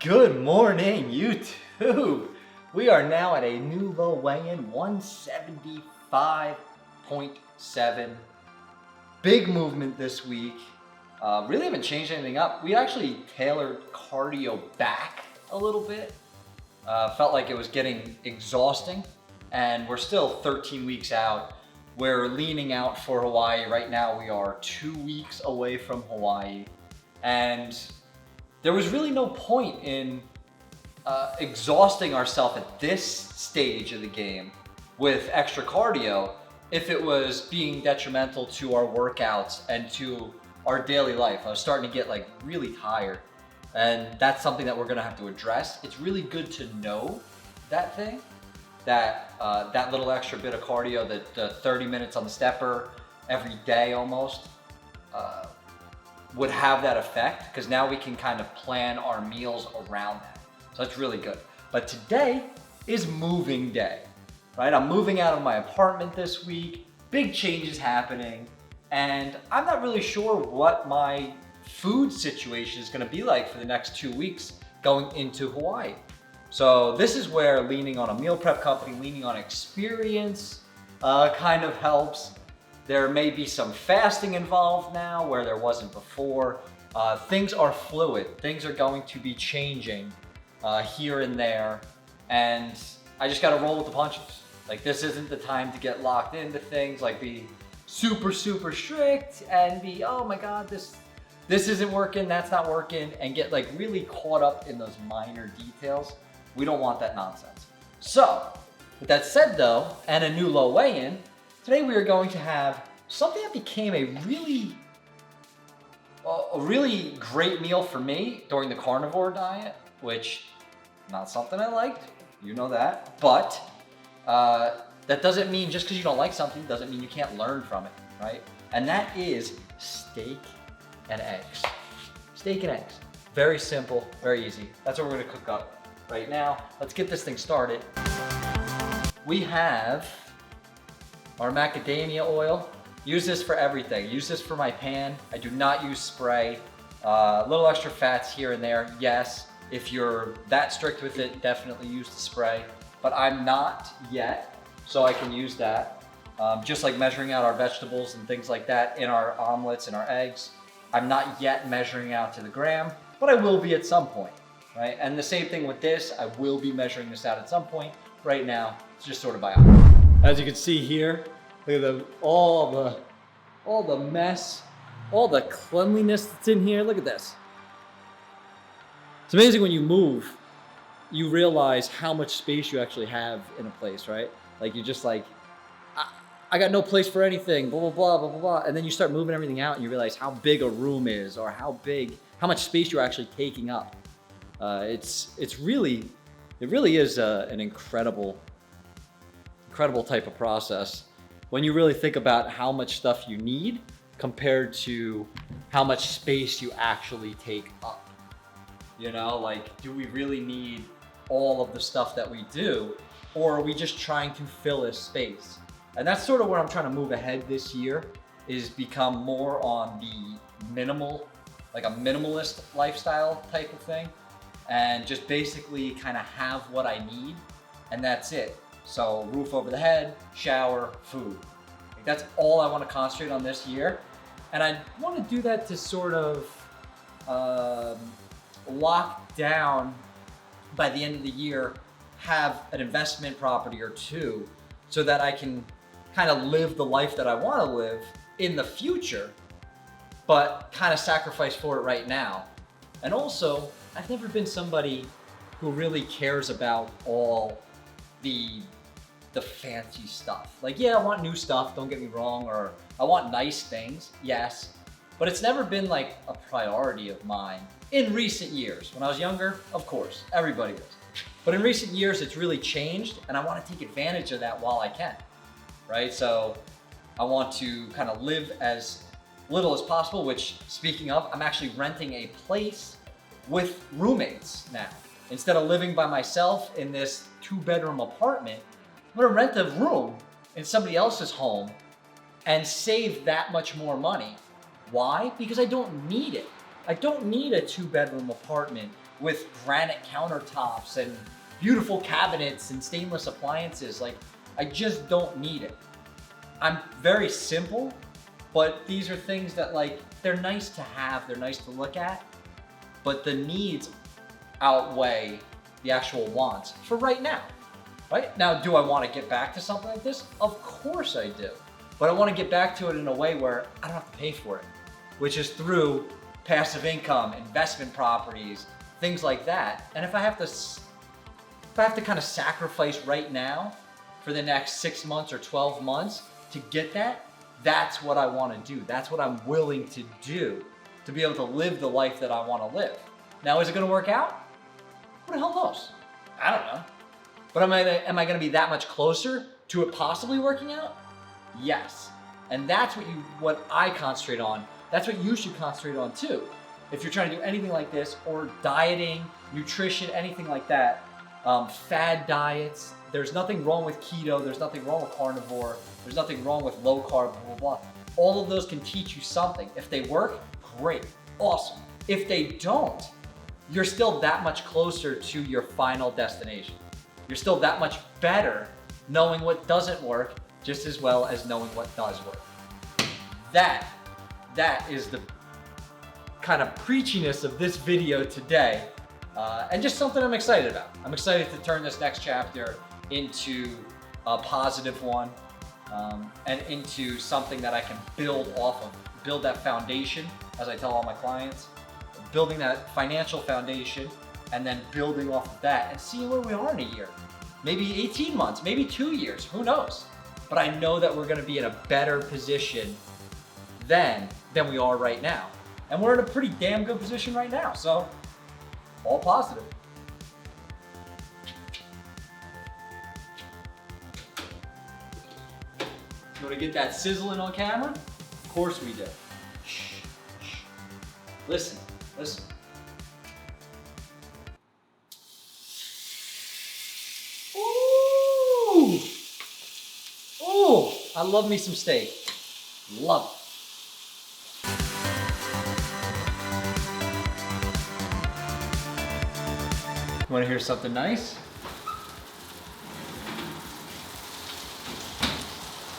Good morning, YouTube. We are now at a new low weigh-in, 175.7. Big movement this week. Really haven't changed anything up. We actually tailored cardio back a little bit. Felt like it was getting exhausting, and we're still 13 weeks out. We're leaning out for Hawaii. Right now we are 2 weeks away from Hawaii, and there was really no point in exhausting ourselves at this stage of the game with extra cardio if it was being detrimental to our workouts and to our daily life. I was starting to get really tired, and that's something that we're gonna have to address. It's really good to know that thing, that little extra bit of cardio, the 30 minutes on the stepper every day almost, would have that effect, because now we can kind of plan our meals around that. So that's really good. But today is moving day, right? I'm moving out of my apartment this week, big changes happening, and I'm not really sure what my food situation is gonna be like for the next 2 weeks going into Hawaii. So this is where leaning on a meal prep company, leaning on experience kind of helps. There may be some fasting involved now where there wasn't before. Things are fluid. Things are going to be changing here and there. And I just gotta roll with the punches. This isn't the time to get locked into things, be super, super strict and be, oh my God, this isn't working, that's not working, and get really caught up in those minor details. We don't want that nonsense. So, with that said though, and a new low weigh-in, today we are going to have something that became a really great meal for me during the carnivore diet, which not something I liked, you know that, but that doesn't mean just because you don't like something doesn't mean you can't learn from it, right? And that is steak and eggs. Steak and eggs. Very simple, very easy. That's what we're gonna cook up right now. Let's get this thing started. We have our macadamia oil. Use this for everything. Use this for my pan. I do not use spray. Little extra fats here and there, yes. If you're that strict with it, definitely use the spray. But I'm not yet, so I can use that. Just like measuring out our vegetables and things like that in our omelets and our eggs. I'm not yet measuring out to the gram, but I will be at some point, right? And the same thing with this, I will be measuring this out at some point. Right now, it's just sort of by eye. As you can see here, look at all the mess, all the cleanliness that's in here. Look at this. It's amazing when you move, you realize how much space you actually have in a place, right? You're just I got no place for anything, blah, blah, blah, blah, blah, blah. And then you start moving everything out and you realize how big a room is, or how much space you're actually taking up. It really is an incredible type of process when you really think about how much stuff you need compared to how much space you actually take up. You know, do we really need all of the stuff that we do, or are we just trying to fill a space? And that's sort of where I'm trying to move ahead this year, is become more on the minimal, a minimalist lifestyle type of thing, and just basically kind of have what I need, and that's it. So roof over the head, shower, food. That's all I want to concentrate on this year. And I want to do that to sort of lock down by the end of the year, have an investment property or two, so that I can kind of live the life that I want to live in the future, but kind of sacrifice for it right now. And also, I've never been somebody who really cares about all the fancy stuff. Yeah, I want new stuff, don't get me wrong, or I want nice things, yes, but it's never been a priority of mine in recent years. When I was younger, of course, everybody was. But in recent years, it's really changed, and I want to take advantage of that while I can, right? So I want to kind of live as little as possible, which, speaking of, I'm actually renting a place with roommates now. Instead of living by myself in this 2-bedroom apartment, I'm gonna rent a room in somebody else's home and save that much more money. Why? Because I don't need it. I don't need a 2-bedroom apartment with granite countertops and beautiful cabinets and stainless appliances. Like, I just don't need it. I'm very simple, but these are things that, like, they're nice to have, they're nice to look at, but the needs outweigh the actual wants for right now, right? Now, do I want to get back to something like this? Of course I do. But I want to get back to it in a way where I don't have to pay for it, which is through passive income, investment properties, things like that. And if I have to kind of sacrifice right now for the next 6 months or 12 months to get that, that's what I want to do. That's what I'm willing to do to be able to live the life that I want to live. Now, is it going to work out? Who the hell knows? I don't know. But am I going to be that much closer to it possibly working out? Yes. And that's what I concentrate on. That's what you should concentrate on too. If you're trying to do anything like this, or dieting, nutrition, anything like that, fad diets, there's nothing wrong with keto, there's nothing wrong with carnivore, there's nothing wrong with low carb, blah, blah, blah. All of those can teach you something. If they work, great, awesome. If they don't, you're still that much closer to your final destination. You're still that much better knowing what doesn't work just as well as knowing what does work. That is the kind of preachiness of this video today, and just something I'm excited about. I'm excited to turn this next chapter into a positive one, and into something that I can build off of, build that foundation, as I tell all my clients, building that financial foundation, and then building off of that and seeing where we are in a year. Maybe 18 months, maybe 2 years, who knows? But I know that we're gonna be in a better position than we are right now. And we're in a pretty damn good position right now, so all positive. You wanna get that sizzling on camera? Of course we do. Shh, shh. Listen, listen. Ooh! Ooh, I love me some steak. Love it. You wanna hear something nice?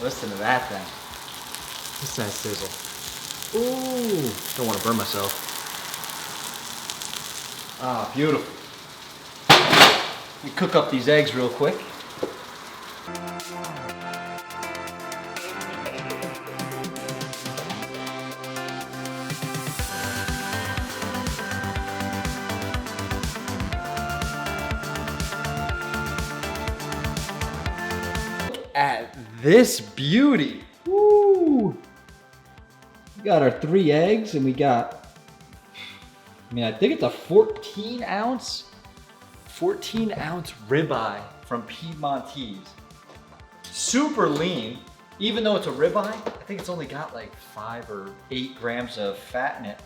Listen to that thing. Listen to that sizzle. Ooh, don't wanna burn myself. Ah, beautiful. Let me cook up these eggs real quick. At this beauty. Woo! We got our 3 eggs, and we got, I think it's a 14 ounce ribeye from Piedmontese. Super lean. Even though it's a ribeye, I think it's only got like 5 or 8 grams of fat in it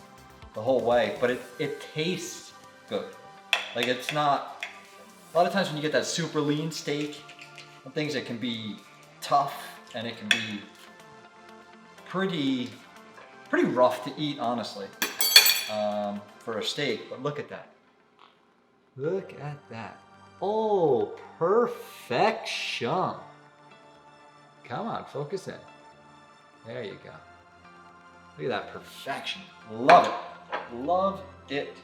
the whole way, but it tastes good. Like, it's not, a lot of times when you get that super lean steak, some things, it can be tough and it can be pretty rough to eat, honestly, for a steak. But look at that. Look at that. Oh, perfection. Come on, focus in. There you go. Look at that perfection. Love it. Love it.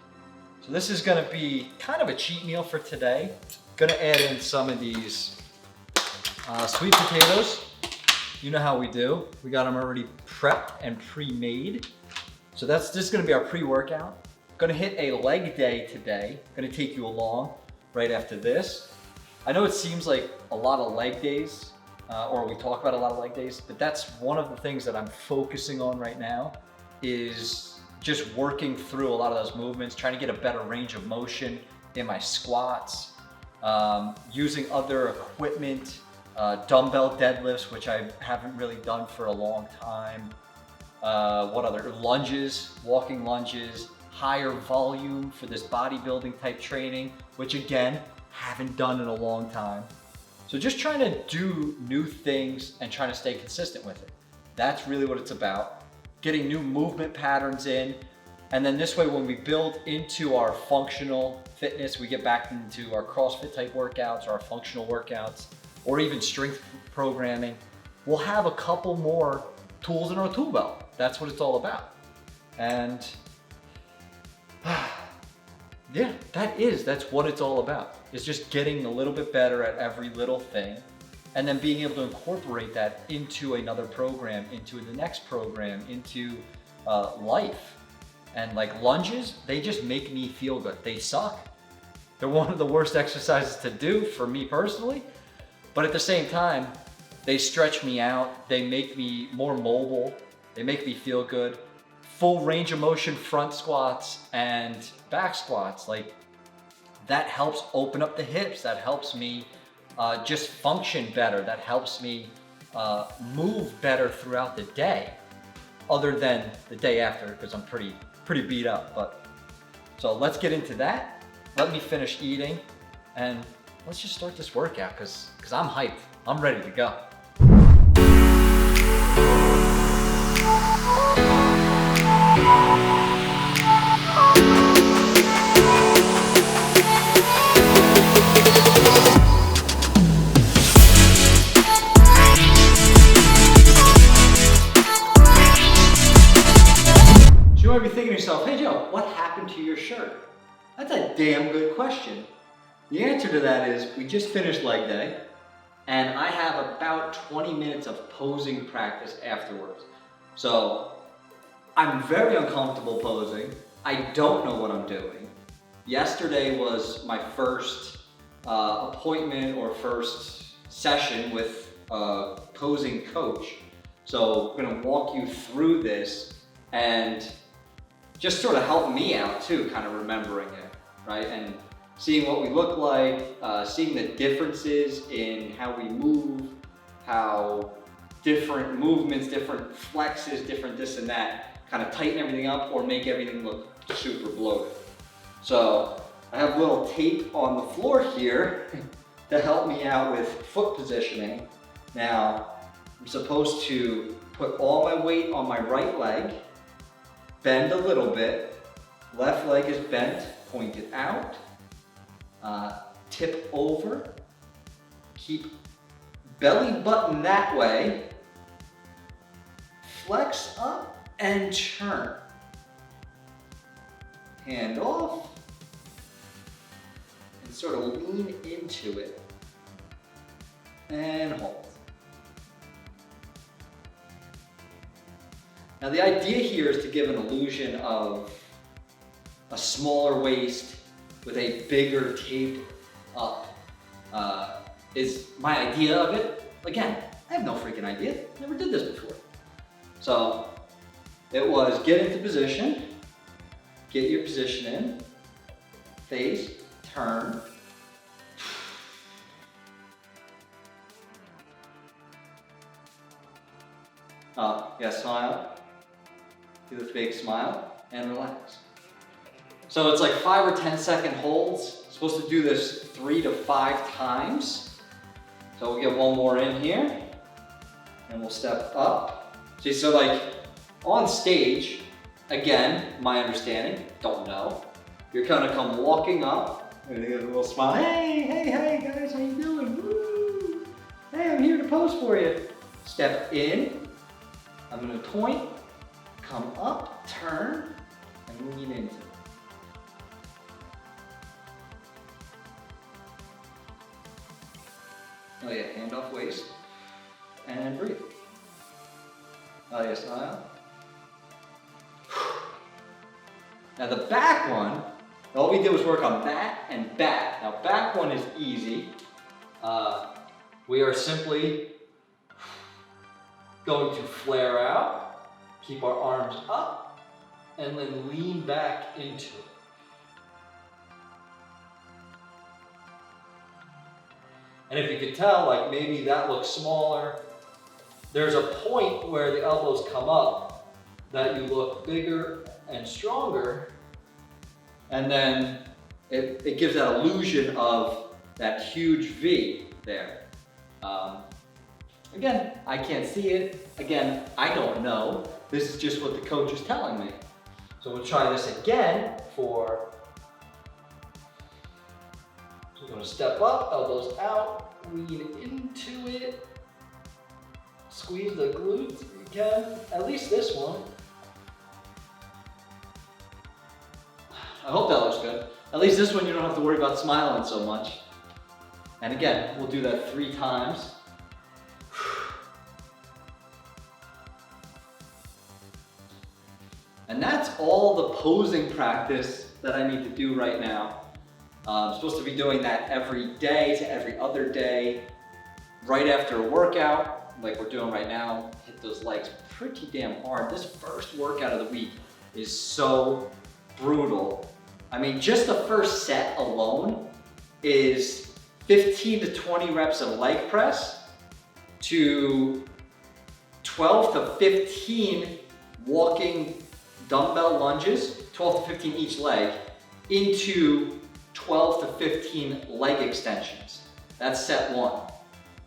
So this is gonna be kind of a cheat meal for today. Gonna add in some of these sweet potatoes. You know how we do. We got them already prepped and pre-made. So this is gonna be our pre-workout. Gonna hit a leg day today. Gonna take you along right after this. I know it seems like a lot of leg days, or we talk about a lot of leg days, but that's one of the things that I'm focusing on right now, is just working through a lot of those movements, trying to get a better range of motion in my squats, using other equipment, dumbbell deadlifts, which I haven't really done for a long time. What other? Lunges, walking lunges, higher volume for this bodybuilding type training, which again, haven't done in a long time. So just trying to do new things and trying to stay consistent with it. That's really what it's about. Getting new movement patterns in, And then this way, when we build into our functional fitness, we get back into our CrossFit type workouts, our functional workouts, or even strength programming, we'll have a couple more tools in our tool belt. That's what it's all about. And yeah, that's what it's all about. It's just getting a little bit better at every little thing, and then being able to incorporate that into another program, into the next program, into life. And like lunges, they just make me feel good. They suck. They're one of the worst exercises to do for me personally, but at the same time, they stretch me out. They make me more mobile. They make me feel good. Full range of motion front squats and back squats, like that helps open up the hips. That helps me just function better. That helps me move better throughout the day, other than the day after, because I'm pretty beat up. But so let's get into that. Let me finish eating and let's just start this workout because I'm hyped. I'm ready to go. So you might be thinking to yourself, hey Joe, what happened to your shirt? That's a damn good question. The answer to that is we just finished leg day and I have about 20 minutes of posing practice afterwards. So I'm very uncomfortable posing. I don't know what I'm doing. Yesterday was my first appointment or first session with a posing coach. So I'm gonna walk you through this and just sort of help me out too, kind of remembering it, right? And seeing what we look like, seeing the differences in how we move, how different movements, different flexes, different this and that, kind of tighten everything up or make everything look super bloated. So I have a little tape on the floor here to help me out with foot positioning. Now, I'm supposed to put all my weight on my right leg, bend a little bit, left leg is bent, pointed out, tip over, keep belly button that way, flex up and turn. Hand off, and sort of lean into it, and hold. Now the idea here is to give an illusion of a smaller waist with a bigger tape up, is my idea of it. Again, I have no freaking idea, never did this before. So it was get into position, get your position in, face, turn, smile, do the fake smile, and relax. So it's like 5 or 10 second holds. Supposed to do this 3 to 5 times. So we'll get one more in here, and we'll step up. See, so like on stage, again, my understanding, don't know, you're gonna come walking up, and you get a little smile. Hey guys, how you doing? Woo! Hey, I'm here to pose for you. Step in, I'm gonna point, come up, turn, and lean into it. Oh yeah, hand off waist, and breathe. Oh yeah, smile. Now the back one, all we did was work on that and back. Now back one is easy. We are simply going to flare out, keep our arms up, and then lean back into it. And if you could tell, like maybe that looks smaller, there's a point where the elbows come up that you look bigger and stronger, and then it gives that illusion of that huge V there. Again, I can't see it. Again, I don't know. This is just what the coach is telling me. So we'll try this again for, we're gonna step up, elbows out, lean into it, squeeze the glutes if you can, at least this one. I hope that looks good. At least this one you don't have to worry about smiling so much. And again, we'll do that 3 times. And that's all the posing practice that I need to do right now. I'm supposed to be doing that every day to every other day, right after a workout, like we're doing right now. Hit those legs pretty damn hard. This first workout of the week is so brutal. I mean, just the first set alone is 15 to 20 reps of leg press to 12 to 15 walking dumbbell lunges, 12 to 15 each leg, into 12 to 15 leg extensions. That's set 1.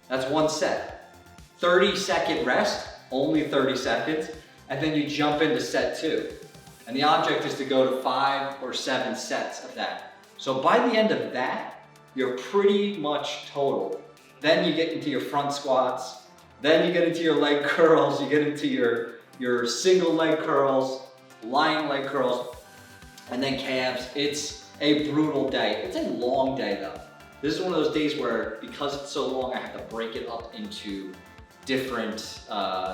That's 1 set. 30-second rest, only 30 seconds, and then you jump into set 2. And the object is to go to 5 or 7 sets of that. So by the end of that, you're pretty much total. Then you get into your front squats, then you get into your leg curls, you get into your single leg curls, lying leg curls, and then calves. It's a brutal day. It's a long day though. This is one of those days where, because it's so long, I have to break it up into different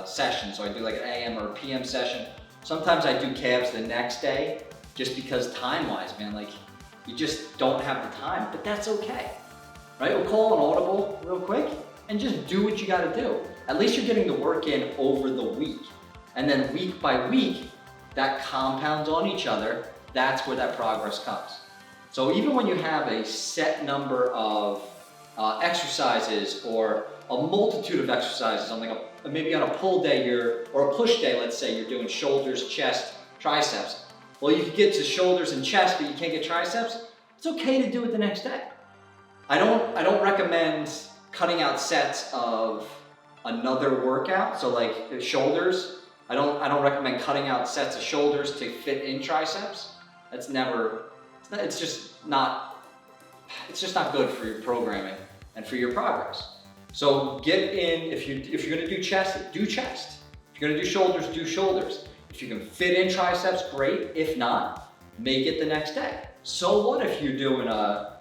sessions. So I do like an AM or a PM session. Sometimes I do calves the next day, just because time-wise, man, like you just don't have the time, but that's okay, right? We'll call an audible real quick and just do what you gotta do. At least you're getting the work in over the week. And then week by week, that compounds on each other. That's where that progress comes. So even when you have a set number of exercises or a multitude of exercises on like maybe on a pull day or a push day, let's say you're doing shoulders, chest, triceps. Well, you can get to shoulders and chest, but you can't get triceps. It's okay to do it the next day. I don't recommend cutting out sets of another workout. So like shoulders, I don't recommend cutting out sets of shoulders to fit in triceps. It's just not good for your programming and for your progress. So get in, if you're gonna do chest, do chest. If you're gonna do shoulders, do shoulders. If you can fit in triceps, great. If not, make it the next day. So what if you're doing a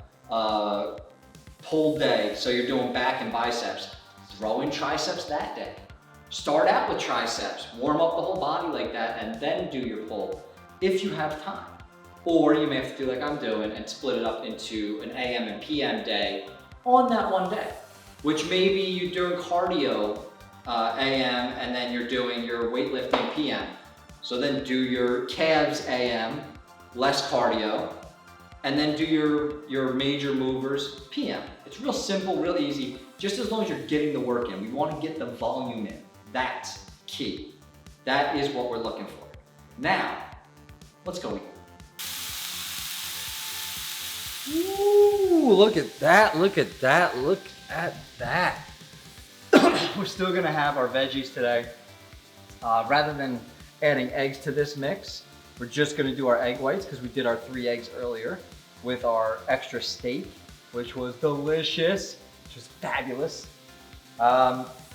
pull day, so you're doing back and biceps, throw in triceps that day. Start out with triceps, warm up the whole body like that, and then do your pull, if you have time. Or you may have to do like I'm doing and split it up into an AM and PM day on that one day, which maybe you're doing cardio AM and then you're doing your weightlifting PM. So then do your calves AM, less cardio, and then do your major movers PM. It's real simple, real easy, just as long as you're getting the work in. We want to get the volume in. That's key. That is what we're looking for. Now, let's go eat. Ooh, look at that, look at that, look at that. We're still gonna have our veggies today. Rather than adding eggs to this mix, we're just gonna do our egg whites because we did our 3 eggs earlier with our extra steak, which was delicious, which was fabulous.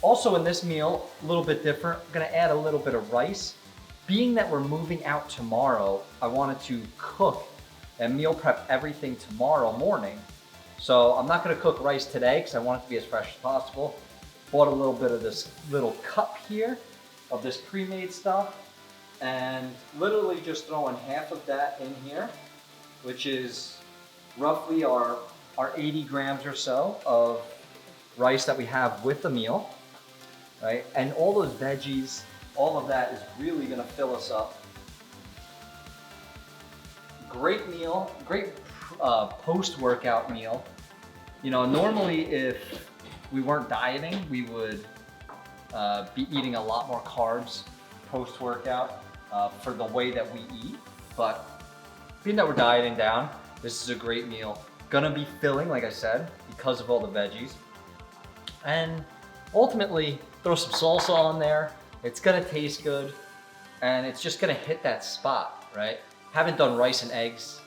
Also in this meal, a little bit different, I'm gonna add a little bit of rice. Being that we're moving out tomorrow, I wanted to cook and meal prep everything tomorrow morning. So I'm not gonna cook rice today because I want it to be as fresh as possible. Bought a little bit of this little cup here of this pre-made stuff and literally just throwing half of that in here, which is roughly our 80 grams or so of rice that we have with the meal, right? And all those veggies, all of that is really gonna fill us up. Great meal, great post-workout meal. You know, normally if we weren't dieting, we would be eating a lot more carbs post-workout for the way that we eat. But being that we're dieting down, this is a great meal. Gonna be filling, like I said, because of all the veggies. And ultimately, throw some salsa on there. It's gonna taste good. and it's just gonna hit that spot, right? Haven't done rice in eggs,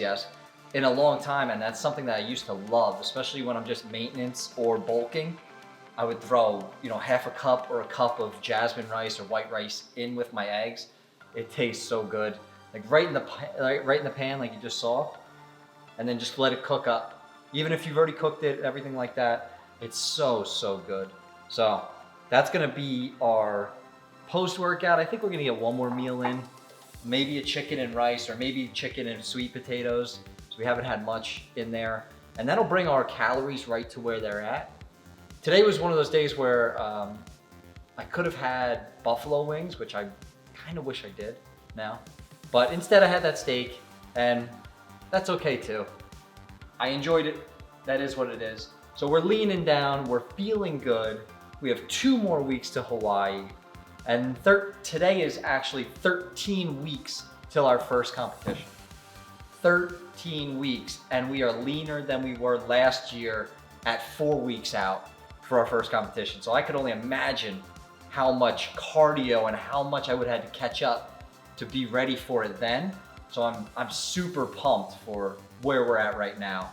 yes, in a long time, and that's something that I used to love, especially when I'm just maintenance or bulking. I would throw, half a cup or a cup of jasmine rice or white rice in with my eggs. It tastes so good, like right in the pan, like you just saw, and then just let it cook up. Even if you've already cooked it, everything like that, it's so good. So that's gonna be our post-workout. I think we're gonna get one more meal in, maybe a chicken and rice, or maybe chicken and sweet potatoes. So we haven't had much in there, and that'll bring our calories right to where they're at. Today was one of those days where I could have had buffalo wings, which I kind of wish I did now, but instead I had that steak, and that's okay too. I enjoyed it. That is what it is. So we're leaning down, we're feeling good. We have 2 more weeks to Hawaii, and today is actually 13 weeks till our first competition. 13 weeks, and we are leaner than we were last year at 4 weeks out for our first competition. So I could only imagine how much cardio and how much I would have had to catch up to be ready for it then. So I'm super pumped for where we're at right now.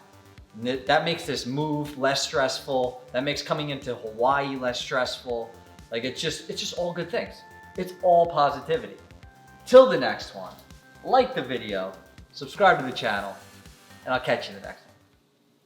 That makes this move less stressful. That makes coming into Hawaii less stressful. Like it's just all good things. It's all positivity. Till the next one, like the video, subscribe to the channel, and I'll catch you in the next one.